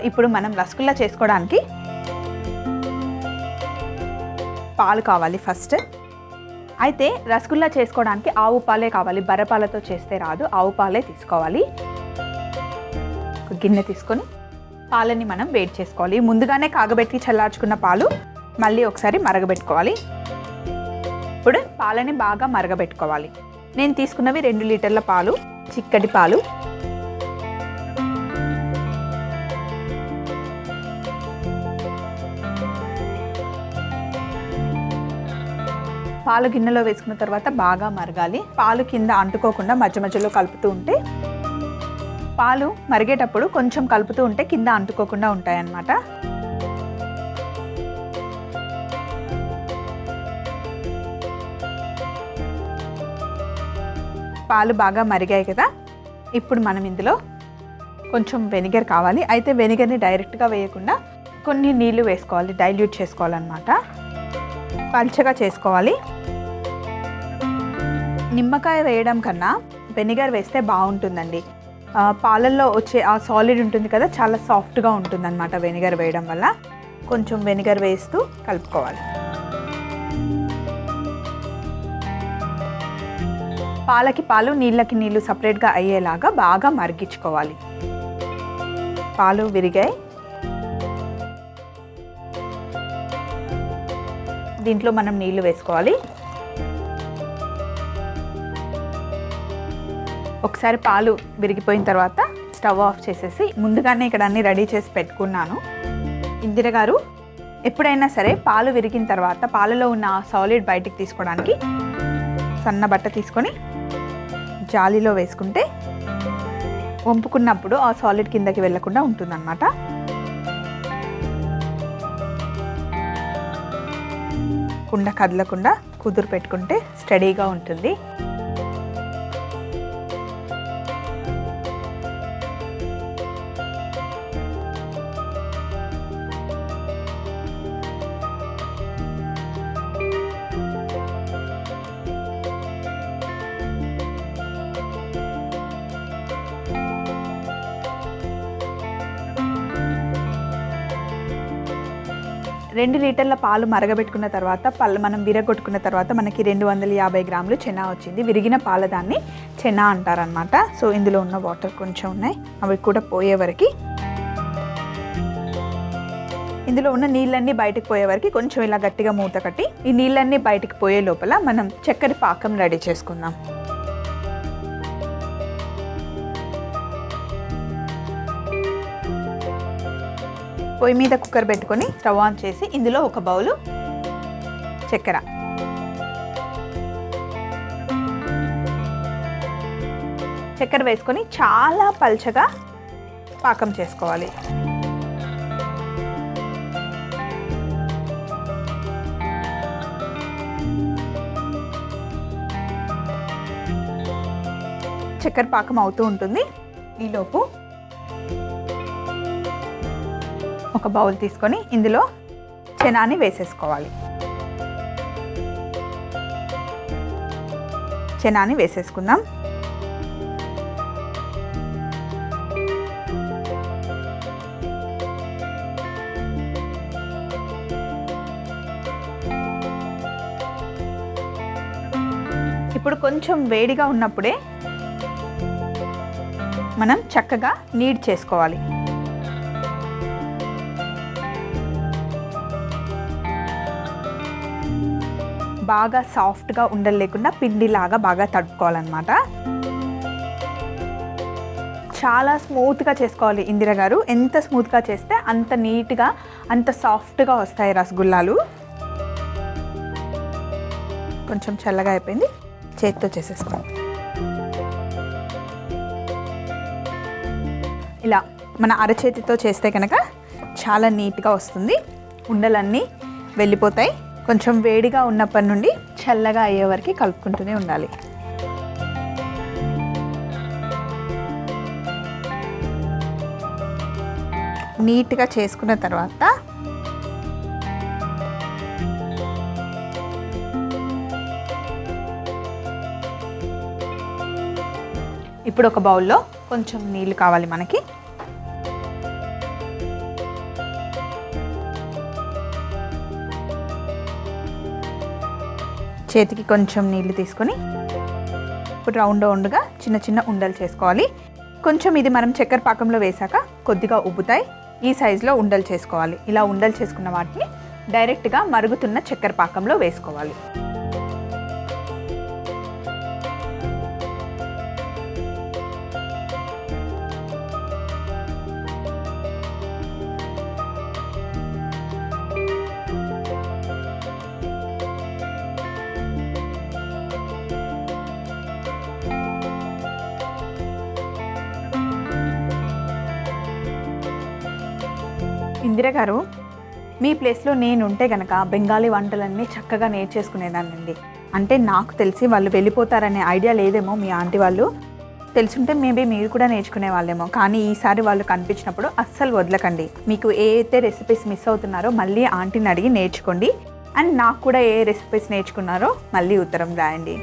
ఇప్పుడు మనం రసగుల్లా చేసుకోవడానికి పాలు కావాలి ఫస్ట్. అయితే రసగుల్లా చేసుకోవడానికి ఆవు పాలే కావాలి, బర్రెపాలతో చేస్తే రాదు, ఆవు పాలే తీసుకోవాలి. ఒక గిన్నె తీసుకొని పాలని మనం వేడి చేసుకోవాలి. ముందుగానే కాగబెట్టి చల్లార్చుకున్న పాలు మళ్ళీ ఒకసారి మరగబెట్టుకోవాలి. ఇప్పుడు పాలని బాగా మరగబెట్టుకోవాలి. నేను తీసుకున్నవి 2 లీటర్ల పాలు, చిక్కటి పాలు. పాలు గిన్నెలో వేసుకున్న తర్వాత బాగా మరగాలి. పాలు కింద అంటుకోకుండా మధ్య మధ్యలో కలుపుతూ ఉంటే, పాలు మరిగేటప్పుడు కొంచెం కలుపుతూ ఉంటే కింద అంటుకోకుండా ఉంటాయన్నమాట. పాలు బాగా మరిగాయి కదా, ఇప్పుడు మనం ఇందులో కొంచెం వెనిగర్ కావాలి. అయితే వెనిగర్ని డైరెక్ట్గా వేయకుండా కొన్ని నీళ్లు వేసుకోవాలి, డైల్యూట్ చేసుకోవాలన్నమాట. పల్చగా చేసుకోవాలి. నిమ్మకాయ వేయడం కన్నా వెనిగర్ వేస్తే బాగుంటుందండి. పాలల్లో వచ్చే ఆ సాలిడ్ ఉంటుంది కదా, చాలా సాఫ్ట్గా ఉంటుందన్నమాట వెనిగర్ వేయడం వల్ల. కొంచెం వెనిగర్ వేస్తూ కలుపుకోవాలి. పాలకి పాలు, నీళ్ళకి నీళ్ళు సపరేట్గా అయ్యేలాగా బాగా మరిగించుకోవాలి. పాలు విరిగాయి. దీంట్లో మనం నీళ్లు వేసుకోవాలి. ఒకసారి పాలు విరిగిపోయిన తర్వాత స్టవ్ ఆఫ్ చేసేసి, ముందుగానే ఇక్కడ అన్నీ రెడీ చేసి పెట్టుకున్నాను. ఇందిర గారు ఎప్పుడైనా సరే పాలు విరిగిన తర్వాత పాలలో ఉన్న సాలిడ్ బయటికి తీసుకోవడానికి సన్న బట్ట తీసుకొని జాలీలో వేసుకుంటే వంపుకున్నప్పుడు ఆ సాలిడ్ కిందకి వెళ్ళకుండా ఉంటుందన్నమాట. కుండ కదలకుండా కుదురు పెట్టుకుంటే స్టడీగా ఉంటుంది. రెండు లీటర్ల పాలు మరగబెట్టుకున్న తర్వాత మనం విరగొట్టుకున్న తర్వాత మనకి 250 గ్రాములు చెనా వచ్చింది. విరిగిన పాల దాన్ని చెనా అంటారనమాట. సో ఇందులో ఉన్న వాటర్ కొంచెం ఉన్నాయి, అవి కూడా పోయే వరకు, ఇందులో ఉన్న నీళ్ళన్నీ బయటకు పోయే వరకు కొంచెం ఇలా గట్టిగా మూత కట్టి, ఈ నీళ్ళన్నీ బయటకు పోయే లోపల మనం చక్కెర పాకం రెడీ చేసుకుందాం. పొయ్యి మీద కుక్కర్ పెట్టుకొని స్టవ్ ఆన్ చేసి ఇందులో ఒక బౌలు చక్కెర, చక్కెర వేసుకొని చాలా పల్చగా పాకం చేసుకోవాలి. చక్కెర పాకం అవుతూ ఉంటుంది. ఈలోపు ఒక బౌల్ తీసుకొని ఇందులో చెనాని వేసేసుకోవాలి. చెనాని వేసేసుకుందాం. ఇప్పుడు కొంచెం వేడిగా ఉన్నప్పుడే మనం చక్కగా నీడ్ చేసుకోవాలి. బాగా సాఫ్ట్గా ఉండలు లేకుండా పిండిలాగా బాగా తడుపుకోవాలన్నమాట. చాలా స్మూత్గా చేసుకోవాలి ఇందిర గారు. ఎంత స్మూత్గా చేస్తే అంత నీట్గా, అంత సాఫ్ట్గా వస్తాయి రసగుల్లాలు. కొంచెం చల్లగా అయిపోయింది, చేతితో చేసేసుకోండి. ఇలా మన అరచేతితో చేస్తే కనుక చాలా నీట్గా వస్తుంది. ఉండలన్నీ వెళ్ళిపోతాయి. కొంచెం వేడిగా ఉన్నప్పటి నుండి చల్లగా అయ్యే వరకు కలుపుకుంటూనే ఉండాలి. నీట్గా చేసుకున్న తర్వాత ఇప్పుడు ఒక బౌల్లో కొంచెం నీళ్ళు కావాలి మనకి. చేతికి కొంచెం నీళ్లు తీసుకొని ఇప్పుడు రౌండ్గా చిన్న చిన్న ఉండలు చేసుకోవాలి. కొంచెం ఇది మనం చక్కెర పాకంలో వేసాక కొద్దిగా ఉబ్బుతాయి. ఈ సైజులో ఉండలు చేసుకోవాలి. ఇలా ఉండలు చేసుకున్న వాటిని డైరెక్ట్గా మరుగుతున్న చక్కెర పాకంలో వేసుకోవాలి. ఇందిర గారు, మీ ప్లేస్లో నేను ఉంటే కనుక బెంగాలీ వంటలన్నీ చక్కగా నేర్చేసుకునేదానండి. అంటే నాకు తెలిసి వాళ్ళు వెళ్ళిపోతారనే ఐడియా లేదేమో మీ ఆంటీ వాళ్ళు. తెలుసుంటే మేబీ మీరు కూడా నేర్చుకునే వాళ్ళేమో. కానీ ఈసారి వాళ్ళు కనిపించినప్పుడు అస్సలు వదలకండి. మీకు ఏ అయితే రెసిపీస్ మిస్ అవుతున్నారో మళ్ళీ ఆంటీని అడిగి నేర్చుకోండి. అండ్ నాకు కూడా ఏ రెసిపీస్ నేర్చుకున్నారో మళ్ళీ ఉత్తరం రాయండి.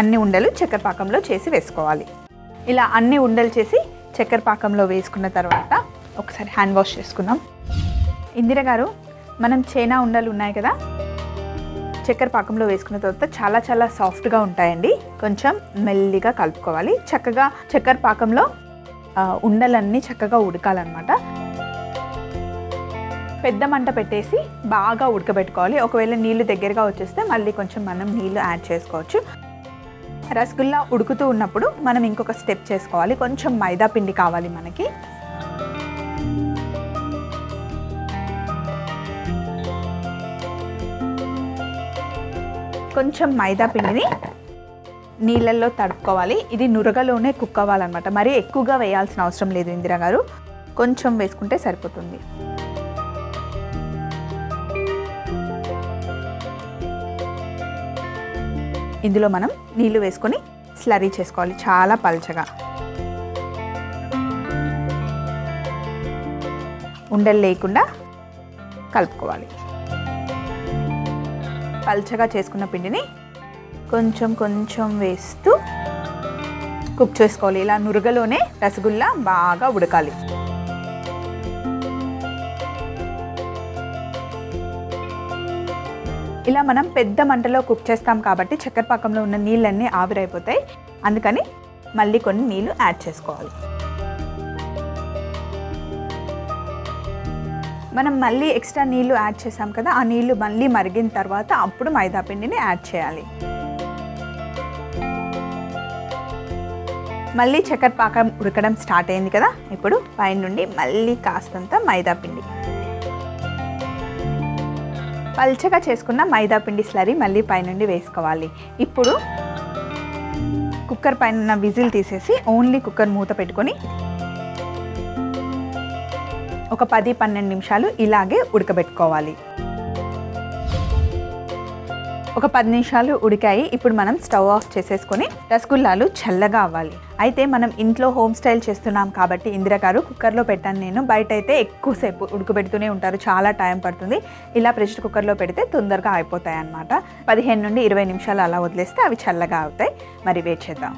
అన్ని ఉండలు చక్కెర పాకంలో చేసి వేసుకోవాలి. ఇలా అన్ని ఉండలు చేసి చక్కెర పాకంలో వేసుకున్న తర్వాత ఒకసారి హ్యాండ్ వాష్ చేసుకుందాం. ఇందిర గారు, మనం చైనా ఉండలు ఉన్నాయి కదా, చక్కెర పాకంలో వేసుకున్న తర్వాత చాలా చాలా సాఫ్ట్గా ఉంటాయండి. కొంచెం మెల్లిగా కలుపుకోవాలి. చక్కగా చక్కెర పాకంలో ఉండలన్నీ చక్కగా ఉడకాలన్నమాట. పెద్ద మంట పెట్టేసి బాగా ఉడకబెట్టుకోవాలి. ఒకవేళ నీళ్ళు దగ్గరగా వచ్చేస్తే మళ్ళీ కొంచెం మనం నీళ్ళు యాడ్ చేసుకోవచ్చు. రసగుల్లా ఉడుకుతూ ఉన్నప్పుడు మనం ఇంకొక స్టెప్ చేసుకోవాలి. కొంచెం మైదా పిండి కావాలి మనకి. కొంచెం మైదా పిండిని నీళ్ళల్లో తడుపుకోవాలి. ఇది నురగలోనే కుక్ అవ్వాలన్నమాట. మరీ ఎక్కువగా వేయాల్సిన అవసరం లేదు ఇందిరా గారు, కొంచెం వేసుకుంటే సరిపోతుంది. ఇందులో మనం నీళ్లు వేసుకొని స్లరీ చేసుకోవాలి చాలా పల్చగా. ఉండలు లేకుండా కలుపుకోవాలి. పల్చగా చేసుకున్న పిండిని కొంచెం కొంచెం వేస్తూ కుక్ చేసుకోవాలి. ఇలా నురగలోనే రసగుల్లా బాగా ఉడకాలి. ఇలా మనం పెద్ద మంటలో కుక్ చేస్తాం కాబట్టి చక్కెర పాకంలో ఉన్న నీళ్ళన్నీ ఆవిరైపోతాయి. అందుకని మళ్ళీ కొన్ని నీళ్ళు యాడ్ చేసుకోవాలి. మనం మళ్ళీ ఎక్స్ట్రా నీళ్ళు యాడ్ చేసాం కదా, ఆ నీళ్ళు మళ్ళీ మరిగిన తర్వాత అప్పుడు మైదా పిండిని యాడ్ చేయాలి. మళ్ళీ చక్కెర పాకం ఉడకడం స్టార్ట్ అయింది కదా, ఇప్పుడు పైన నుండి మళ్ళీ కాస్తంత మైదా పిండి, పల్చగా చేసుకున్న మైదా పిండి స్లరీ మళ్ళీ పైనుండి వేసుకోవాలి. ఇప్పుడు కుక్కర్ పైన విజిల్ తీసేసి ఓన్లీ కుక్కర్ మూత పెట్టుకొని ఒక 10-12 నిమిషాలు ఇలాగే ఉడకబెట్టుకోవాలి. ఒక 10 నిమిషాలు ఉడికాయి. ఇప్పుడు మనం స్టవ్ ఆఫ్ చేసేసుకొని రసగుల్లాలు చల్లగా అవ్వాలి. అయితే మనం ఇంట్లో హోమ్ స్టైల్ చేస్తున్నాం కాబట్టి ఇందిర గారు కుక్కర్లో పెట్టాను నేను. బయట అయితే ఎక్కువసేపు ఉడకబెడుతూనే ఉంటారు, చాలా టైం పడుతుంది. ఇలా ప్రెషర్ కుక్కర్లో పెడితే తొందరగా అయిపోతాయి అన్నమాట. 15 నుండి 20 నిమిషాలు అలా వదిలేస్తే అవి చల్లగా అవుతాయి. మరి వెయిట్ చేద్దాం.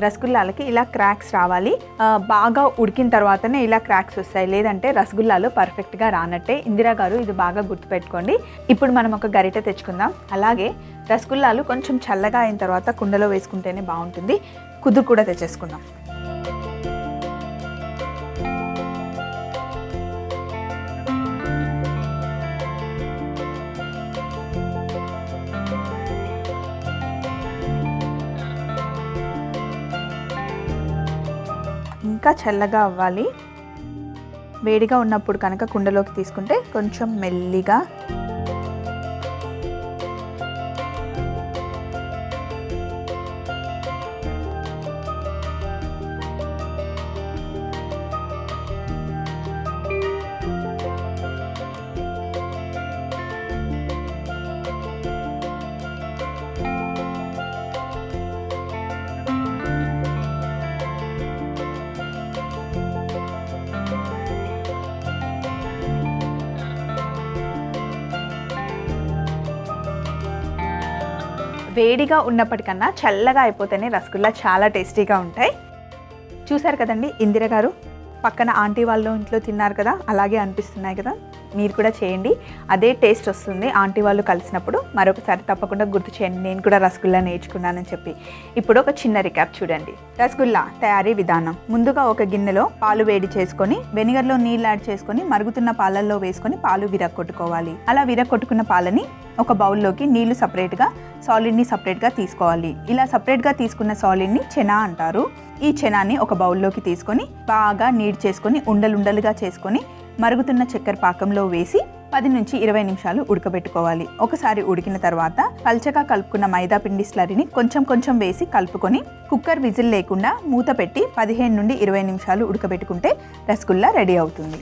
రసగుల్లాలకి ఇలా క్రాక్స్ రావాలి. బాగా ఉడికిన తర్వాతనే ఇలా క్రాక్స్ వస్తాయి, లేదంటే రసగుల్లాలు పర్ఫెక్ట్గా రానట్టే. ఇందిరా గారు ఇది బాగా గుర్తుపెట్టుకోండి. ఇప్పుడు మనం ఒక గరిటె తెచ్చుకుందాం. అలాగే రసగుల్లాలు కొంచెం చల్లగా అయిన తర్వాత కుండలో వేసుకుంటేనే బాగుంటుంది. కుదురు కూడా తెచ్చేసుకుందాం. ఇంకా చల్లగా అవ్వాలి. వేడిగా ఉన్నప్పుడు కనుక కుండలోకి తీసుకుంటే కొంచెం మెల్లిగా వేడిగా ఉన్నప్పటికన్నా చల్లగా అయిపోతేనే రసగుల్లా చాలా టేస్టీగా ఉంటాయి. చూసారు కదండి ఇందిర గారు, పక్కన ఆంటీ వాళ్ళ ఇంట్లో తిన్నారు కదా, అలాగే అనిపిస్తున్నాయి కదా. మీరు కూడా చేయండి, అదే టేస్ట్ వస్తుంది ఆంటీ వాళ్ళు కలిసినప్పుడు. మరొకసారి తప్పకుండా గుర్తు చేయండి, నేను కూడా రసగుల్లా నేర్చుకున్నానని చెప్పి. ఇప్పుడు ఒక చిన్న రికాప్ చూడండి. రసగుల్లా తయారీ విధానం: ముందుగా ఒక గిన్నెలో పాలు వేడి చేసుకొని వెనిగర్లో నీళ్ళు యాడ్ చేసుకొని మరుగుతున్న పాలల్లో వేసుకొని పాలు విరగొట్టుకోవాలి. అలా విరగొట్టుకున్న పాలని ఒక బౌల్లోకి నీళ్లు సపరేట్గా, సాలిడ్ని సపరేట్గా తీసుకోవాలి. ఇలా సపరేట్గా తీసుకున్న సాలిడ్ని చెనా అంటారు. ఈ చెనాన్ని ఒక బౌల్లోకి తీసుకొని బాగా నీడ్ చేసుకొని ఉండలుండలుగా చేసుకొని మరుగుతున్న చక్కెర పాకంలో వేసి 10 నుంచి 20 నిమిషాలు ఉడకబెట్టుకోవాలి. ఒకసారి ఉడికిన తర్వాత పల్చగా కలుపుకున్న మైదా పిండి స్లరీని కొంచెం కొంచెం వేసి కలుపుకొని కుక్కర్ విజిల్ లేకుండా మూత పెట్టి 15 నుండి 20 నిమిషాలు ఉడకబెట్టుకుంటే రసగుల్లా రెడీ అవుతుంది.